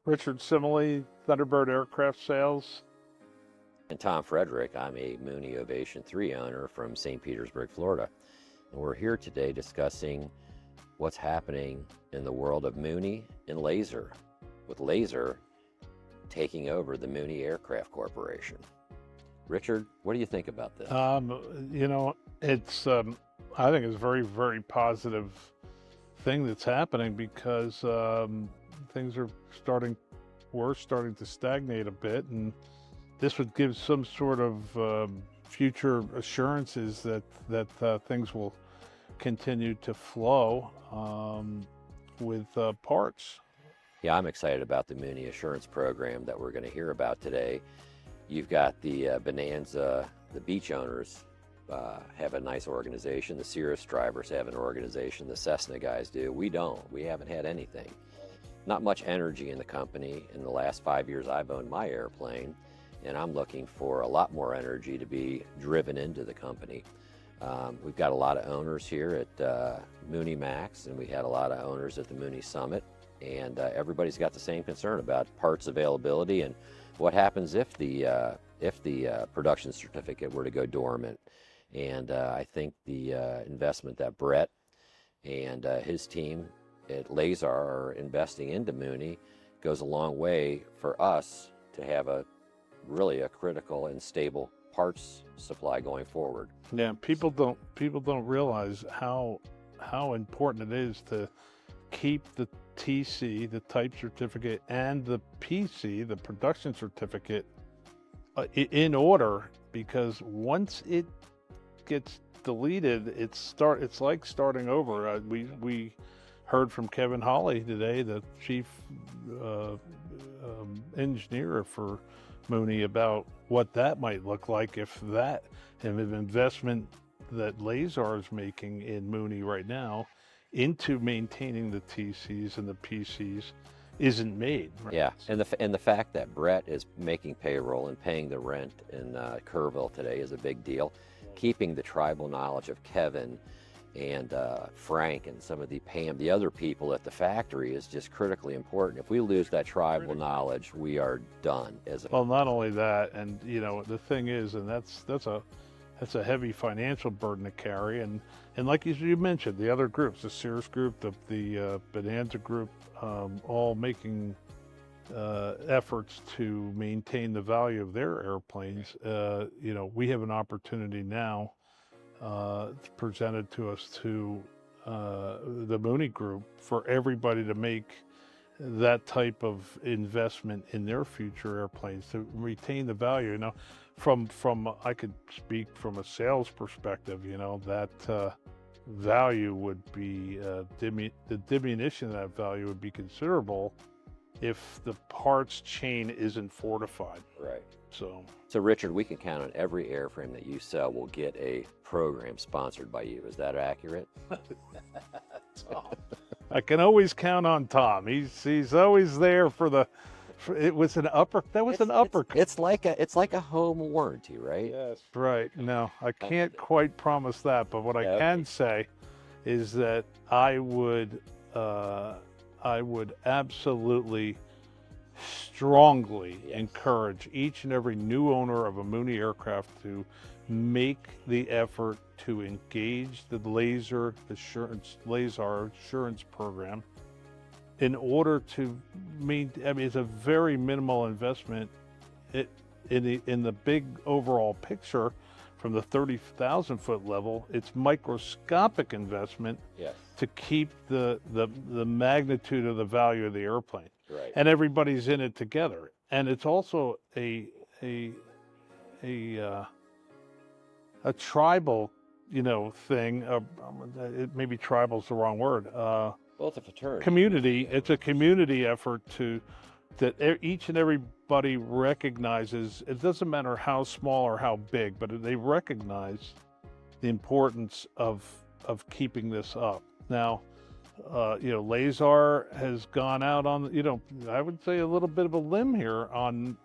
Richard Simile, Thunderbird Aircraft Sales. And Tom Frederick. I'm a Mooney Aviation 3 owner from St. Petersburg, Florida. And we're here today discussing what's happening in the world of Mooney and LASAR, with LASAR taking over the Mooney Aircraft Corporation. Richard, what do you think about this? It's I think it's a very, very positive thing that's happening because things are starting to stagnate a bit, and this would give some sort of future assurances that things will continue to flow with parts. Yeah, I'm excited about the Mooney Assurance program that we're going to hear about today. You've got the Bonanza, the beach owners have a nice organization. The Cirrus drivers have an organization. The Cessna guys do. We don't. We haven't had anything. Not much energy in the company. In the last 5 years I've owned my airplane, and I'm looking for a lot more energy to be driven into the company. We've got a lot of owners here at Mooney Max, and we had a lot of owners at the Mooney Summit, and everybody's got the same concern about parts availability and what happens if the production certificate were to go dormant. And I think the investment that Brett and his team at LASAR are investing into Mooney goes a long way for us to have really a critical and stable parts supply going forward. Yeah, people don't realize how important it is to keep the TC, the type certificate, and the PC, the production certificate, in order, because once it gets deleted, it's like starting over. We heard from Kevin Hawley today, the chief engineer for Mooney, about what that might look like if that investment that LASAR is making in Mooney right now into maintaining the TCs and the PCs isn't made. Right? Yeah, and the fact that Brett is making payroll and paying the rent in Kerrville today is a big deal. Keeping the tribal knowledge of Kevin and Frank and some of the other people at the factory is just critically important. If we lose that tribal knowledge, we are done. Well, not only that, and the thing is, and that's a heavy financial burden to carry, and like you mentioned, the other groups, the Cirrus group, the Bonanza group, all making efforts to maintain the value of their airplanes. We have an opportunity now presented to us to the Mooney Group for everybody to make that type of investment in their future airplanes to retain the value. From I could speak from a sales perspective, that value would be the diminution of that value would be considerable if the parts chain isn't fortified. Right. So Richard, we can count on every airframe that you sell will get a program sponsored by you. Is that accurate? I can always count on Tom. He's always there for the. It was an upper. That was an upper. It's like a home warranty, right? Yes. Right. No, I can't quite promise that, but what I can say is that I would absolutely strongly encourage each and every new owner of a Mooney aircraft to make the effort to engage the LASAR Assurance program in order to it's a very minimal investment in the big overall picture. From the 30,000 foot level, it's microscopic investment to keep the magnitude of the value of the airplane. Right. And everybody's in it together. And it's also a tribal, thing. Maybe tribal's the wrong word. Well, it's a fraternity. Community. It's a community effort that each and everybody recognizes. It doesn't matter how small or how big, but they recognize the importance of keeping this up. Now, LASAR has gone out on, I would say a little bit of a limb here on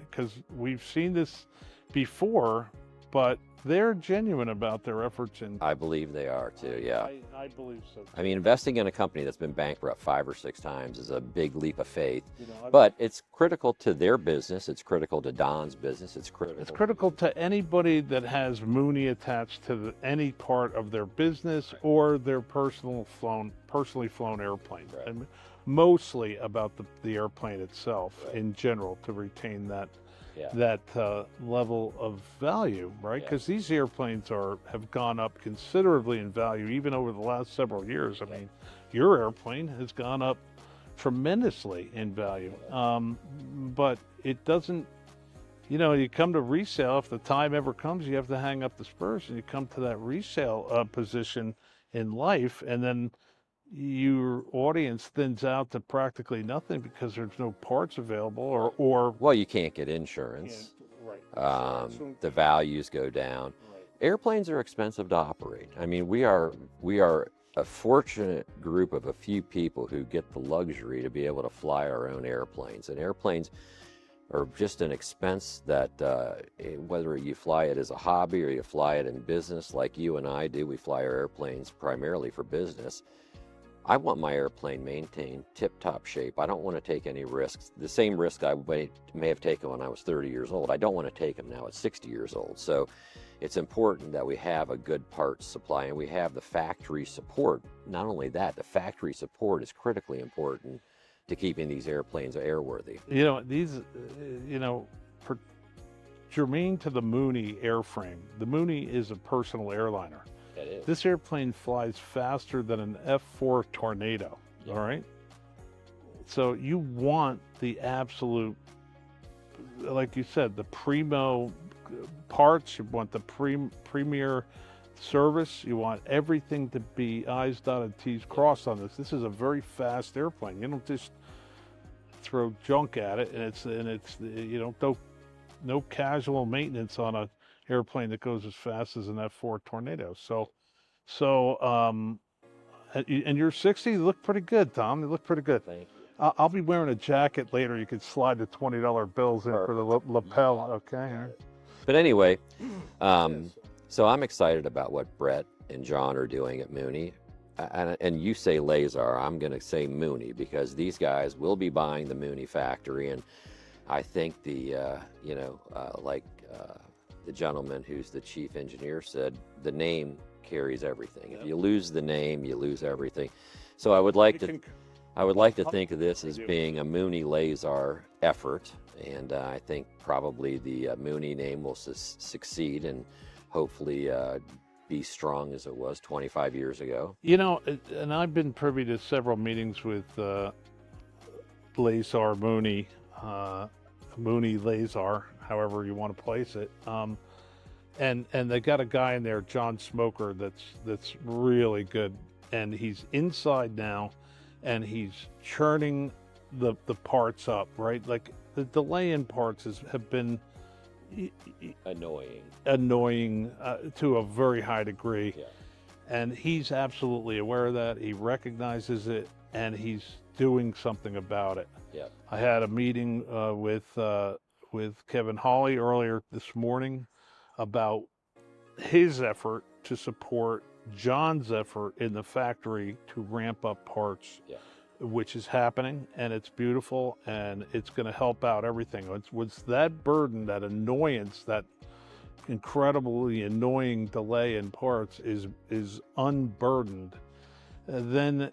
because we've seen this before but they're genuine about their efforts. And I believe they are too, yeah. I believe so too. I mean, investing in a company that's been bankrupt 5 or 6 times is a big leap of faith, You know, but it's critical to their business. It's critical to Don's business. It's critical. it's critical to anybody that has Mooney attached to any part of their business or their personally flown airplane. Right. And mostly about the airplane itself Right. in general, to retain that Yeah. level of value, right? Yeah. Because these airplanes have gone up considerably in value even over the last several years. I mean, your airplane has gone up tremendously in value, but it doesn't. You know, you come to resale, if the time ever comes, you have to hang up the spurs, and you come to that resale position in life, and then your audience thins out to practically nothing because there's no parts available, or Well, you can't get insurance. right. The values go down. Airplanes are expensive to operate. I mean, we are a fortunate group of a few people who get the luxury to be able to fly our own airplanes. And airplanes are just an expense that whether you fly it as a hobby or you fly it in business like you and I do, we fly our airplanes primarily for business. I want my airplane maintained tip-top shape. I don't want to take any risks. The same risk I may have taken when I was 30 years old, I don't want to take them now at 60 years old. So it's important that we have a good parts supply and we have the factory support. Not only that, the factory support is critically important to keeping these airplanes airworthy. You know, germane to the Mooney airframe, the Mooney is a personal airliner. That is. This airplane flies faster than an F4 Tornado, all right? So you want the absolute, like you said, the primo parts, you want the premier service, you want everything to be I's dotted, T's crossed on this. This is a very fast airplane. You don't just throw junk at it, and it's you know, no casual maintenance on a airplane that goes as fast as an F4 Tornado. And you're 60, you look pretty good, Tom. You look pretty good. Thank you. I'll be wearing a jacket later. You could slide the $20 bills in for the lapel, okay? But anyway, so I'm excited about what Brett and John are doing at Mooney. And you say LASAR, I'm going to say Mooney, because these guys will be buying the Mooney factory. And I think the gentleman who's the chief engineer said, the name carries everything. If you lose the name, you lose everything. So I would like to think of this as being a Mooney LASAR effort, and I think probably the Mooney name will succeed and hopefully be strong as it was 25 years ago. You know, and I've been privy to several meetings with LASAR Mooney, Mooney LASAR, however you want to place it. And they got a guy in there, John Smoker, that's really good, and he's inside now, and he's churning the parts up, right? Like the delay in parts have been annoying to a very high degree. Yeah. And he's absolutely aware of that. He recognizes it, and he's doing something about it. Yeah. I had a meeting with Kevin Hawley earlier this morning about his effort to support John's effort in the factory to ramp up parts, which is happening, and it's beautiful, and it's going to help out everything. It's that burden, that annoyance, that incredibly annoying delay in parts is unburdened, then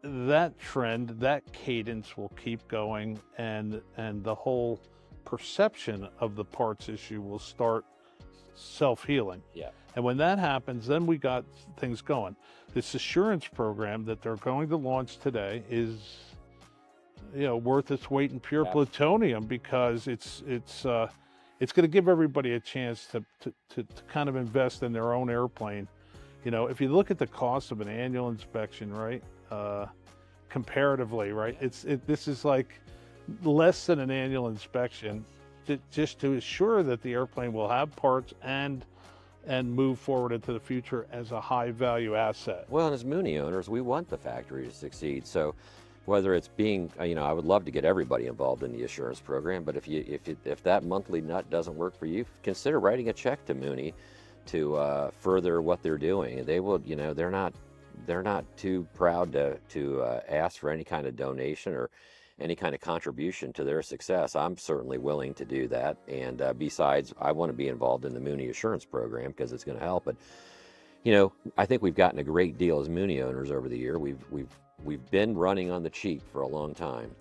that trend, that cadence will keep going, and the whole perception of the parts issue will start self-healing. Yeah. And when that happens, then we got things going. This assurance program that they're going to launch today is, worth its weight in pure plutonium, because it's going to give everybody a chance to kind of invest in their own airplane. If you look at the cost of an annual inspection, right, comparatively, right, this is like less than an annual inspection, just to assure that the airplane will have parts and move forward into the future as a high value asset. Well, and as Mooney owners, we want the factory to succeed. So whether it's being, I would love to get everybody involved in the assurance program, but if that monthly nut doesn't work for you, consider writing a check to Mooney to further what they're doing. And they will, they're not too proud to ask for any kind of donation or any kind of contribution to their success. I'm certainly willing to do that. And besides, I want to be involved in the Mooney Assurance program because it's going to help. But I think we've gotten a great deal as Mooney owners over the year. We've been running on the cheap for a long time,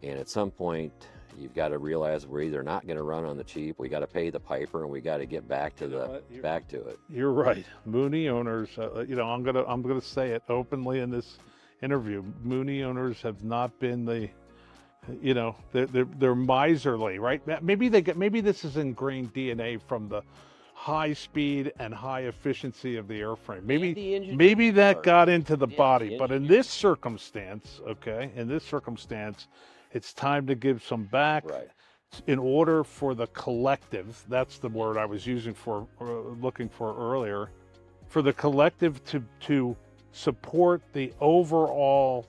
and at some point, you've got to realize we're either not going to run on the cheap. We got to pay the piper, and we got to get back to it. You're right. Mooney owners, I'm gonna say it openly in this interview. Mooney owners have not been they're miserly, right? Maybe this is ingrained DNA from the high speed and high efficiency of the airframe. Maybe that got into the body, but in this circumstance, it's time to give some back. Right. In order for the collective, that's the word I was looking for earlier, for the collective to support the overall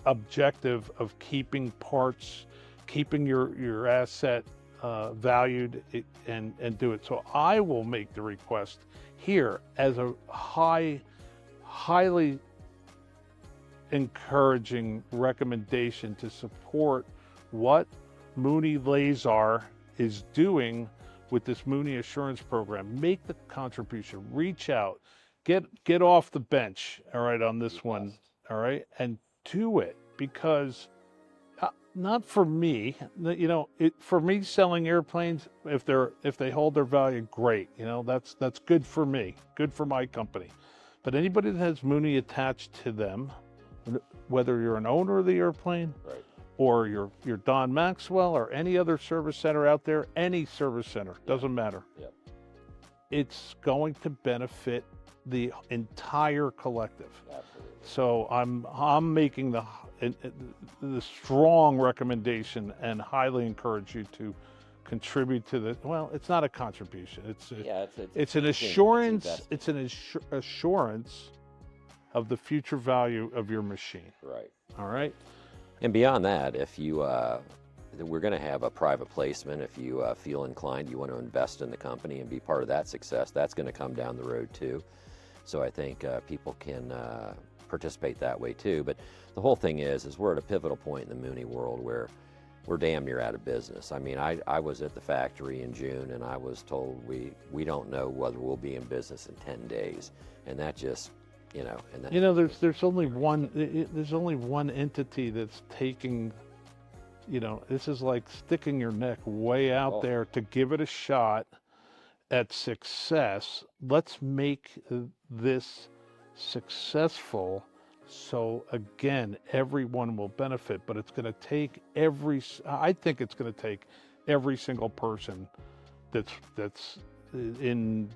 objective of keeping parts, keeping your asset valued, and do it. So I will make the request here as a highly encouraging recommendation to support what Mooney LASAR is doing with this Mooney Assurance program. Make the contribution, reach out, get off the bench, all right, on this one, all right, and do it, because not for me, for me selling airplanes, if they hold their value, great, that's good for me, good for my company. But anybody that has Mooney attached to them, whether you're an owner of the airplane, right, or you're Don Maxwell or any other service center out there, any service center, doesn't matter. Yep. It's going to benefit the entire collective. Absolutely. So I'm making the strong recommendation and highly encourage you to contribute to the. Well, it's not a contribution. It's an assurance. It's an assurance of the future value of your machine. Right. All right. And beyond that, if you, we're going to have a private placement. If you feel inclined, you want to invest in the company and be part of that success, that's going to come down the road too. So I think people can participate that way too. But the whole thing is we're at a pivotal point in the Mooney world where we're damn near out of business. I mean, I was at the factory in June and I was told we don't know whether we'll be in business in 10 days. And that just, there's only one entity that's taking, this is like sticking your neck way out there to give it a shot at success. Let's make this successful, so again, everyone will benefit. But it's going to take I think it's going to take every single person that's in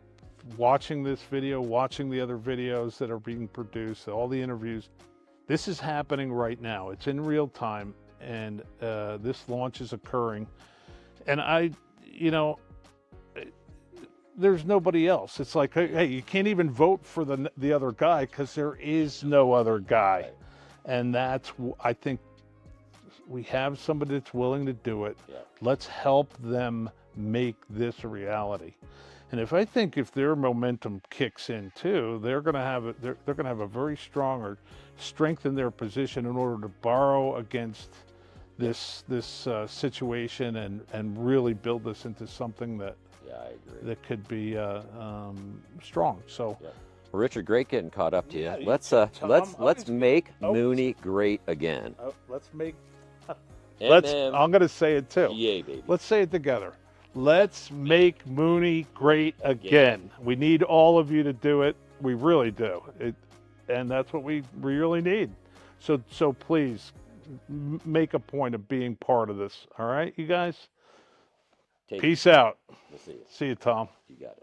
watching this video, watching the other videos that are being produced, all the interviews. This is happening right now. It's in real time, and this launch is occurring. And there's nobody else. It's like, hey, you can't even vote for the other guy because there is no other guy. Right. And I think we have somebody that's willing to do it. Yeah. Let's help them make this a reality. And if their momentum kicks in too, they're going to have a very strong or strengthen their position in order to borrow against this situation and really build this into something that I agree. that could be strong. So, well, Richard, great getting caught up to you. Yeah, Let's make Mooney great again. Let's make. I'm going to say it too. Yay, baby. Let's say it together. Let's make Mooney great again. We need all of you to do it. We really do. And that's what we really need. So please make a point of being part of this. All right, you guys? Peace out. We'll see you. See you, Tom. You got it.